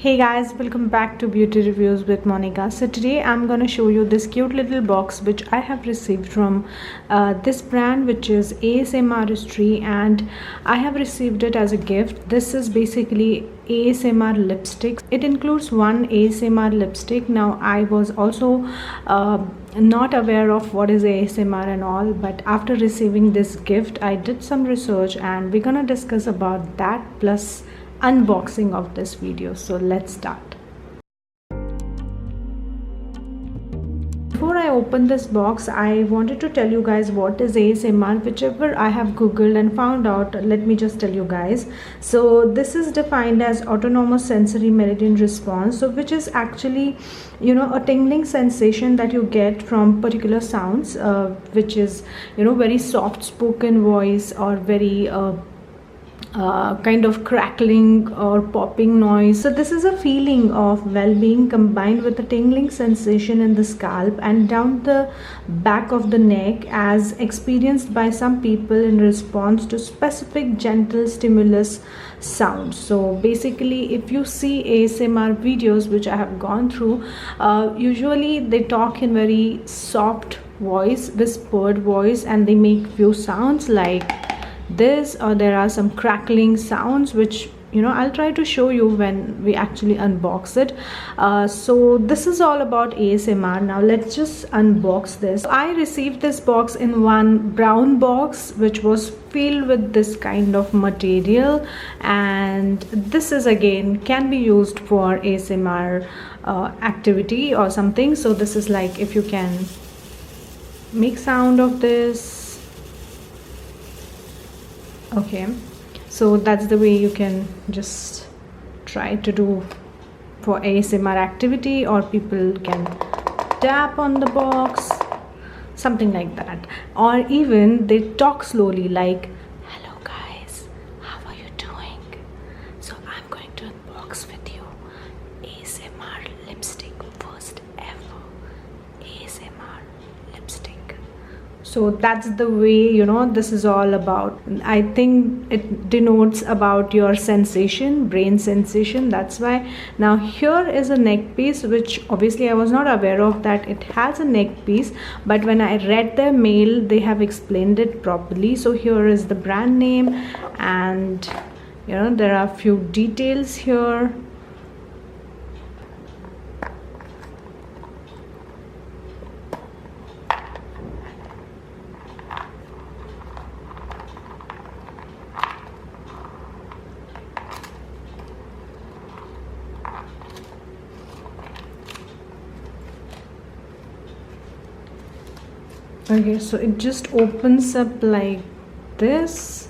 Hey guys, welcome back to Beauty Reviews with Monica. So today I'm gonna show you this cute little box which I have received from this brand, which is AMSRtistry, and I have received it as a gift. This is basically ASMR lipstick. It includes one ASMR lipstick. Now I was also not aware of what is ASMR and all, but after receiving this gift I did some research and we're gonna discuss about that plus unboxing of this video. So let's start. Before I open this box, I wanted to tell you guys what is ASMR. Whichever I have googled and found out, let me just tell you guys. So this is defined as autonomous sensory meridian response, so which is actually a tingling sensation that you get from particular sounds, which is very soft spoken voice or very kind of crackling or popping noise. So this is a feeling of well-being combined with a tingling sensation in the scalp and down the back of the neck, as experienced by some people in response to specific gentle stimulus sounds. So basically, if you see ASMR videos which I have gone through, usually they talk in very soft voice, whispered voice, and they make few sounds like this, or there are some crackling sounds which I'll try to show you when we actually unbox it. So this is all about ASMR. Now let's just unbox this. I received this box in one brown box which was filled with this kind of material, and this is again can be used for ASMR activity or something. So this is like, if you can make sound of this. Okay, so that's the way you can just try to do for ASMR activity, or people can tap on the box, something like that, or even they talk slowly like, hello guys, how are you doing? So I'm going to unbox with you ASMR lipstick, first ever ASMR lipstick. So that's the way this is all about. I think it denotes about your sensation, brain sensation. That's why. Now here is a neck piece, which obviously I was not aware of that it has a neck piece, but when I read their mail they have explained it properly. So here is the brand name, and there are a few details here. Okay, so it just opens up like this.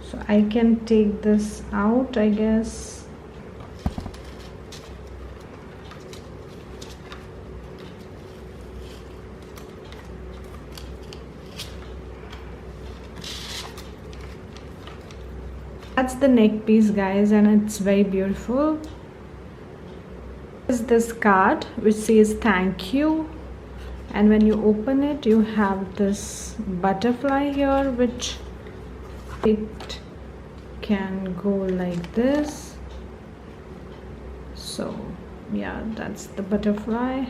So I can take this out, I guess. That's the neck piece, guys, and it's very beautiful. This is this card which says thank you. And when you open it, you have this butterfly here, which it can go like this. So yeah, that's the butterfly.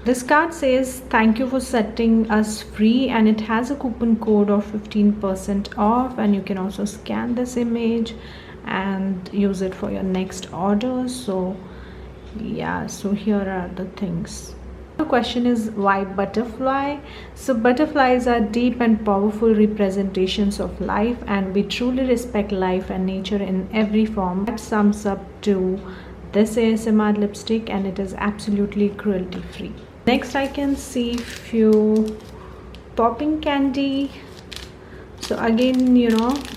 This card says thank you for setting us free, and it has a coupon code of 15% off, and you can also scan this image and use it for your next order. So yeah, so here are the things. The question is, why butterfly? So butterflies are deep and powerful representations of life, and we truly respect life and nature in every form. That sums up to this ASMR lipstick, and it is absolutely cruelty free. Next I can see few popping candy. So again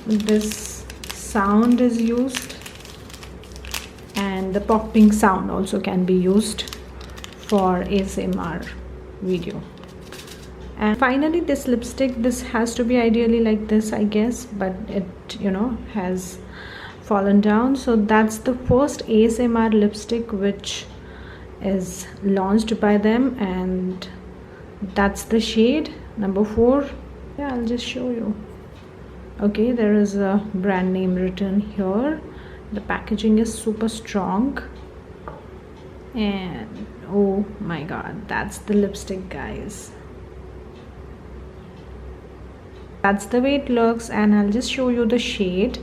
this sound is used, and the popping sound also can be used for ASMR video. And finally this lipstick, this has to be ideally like this, I guess, but it has fallen down. So that's the first ASMR lipstick which is launched by them, and that's the shade number 4. Yeah, I'll just show you. Okay, there is a brand name written here, The packaging is super strong. And oh my god, that's the lipstick, guys. That's the way it looks, and I'll just show you the shade.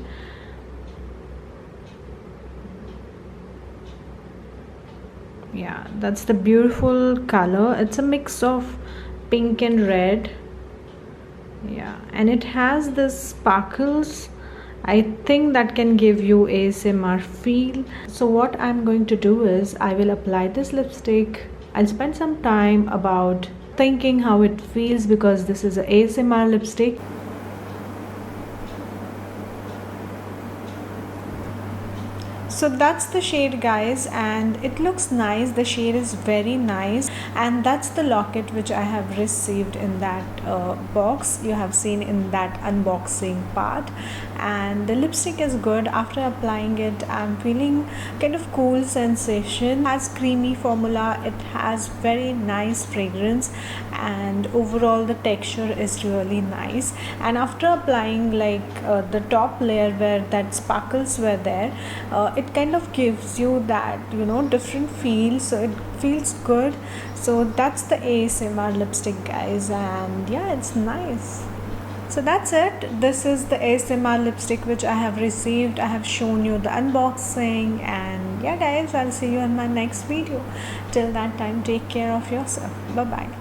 Yeah, that's the beautiful color. It's a mix of pink and red. Yeah, and it has this sparkles. I think that can give you ASMR feel. So what I'm going to do is I will apply this lipstick. I'll spend some time about thinking how it feels, because this is a ASMR lipstick. So that's the shade, guys, and it looks nice. The shade is very nice, and that's the locket which I have received in that box you have seen in that unboxing part. And the lipstick is good. After applying it, I'm feeling kind of cool sensation. It has creamy formula, it has very nice fragrance, and overall the texture is really nice. And after applying the top layer where that sparkles were there, it kind of gives you that different feel, so it feels good. So that's the ASMR lipstick, guys, and yeah, it's nice. So that's it. This is the ASMR lipstick which I have received. I have shown you the unboxing, and yeah guys, I'll see you in my next video. Till that time, take care of yourself. Bye bye.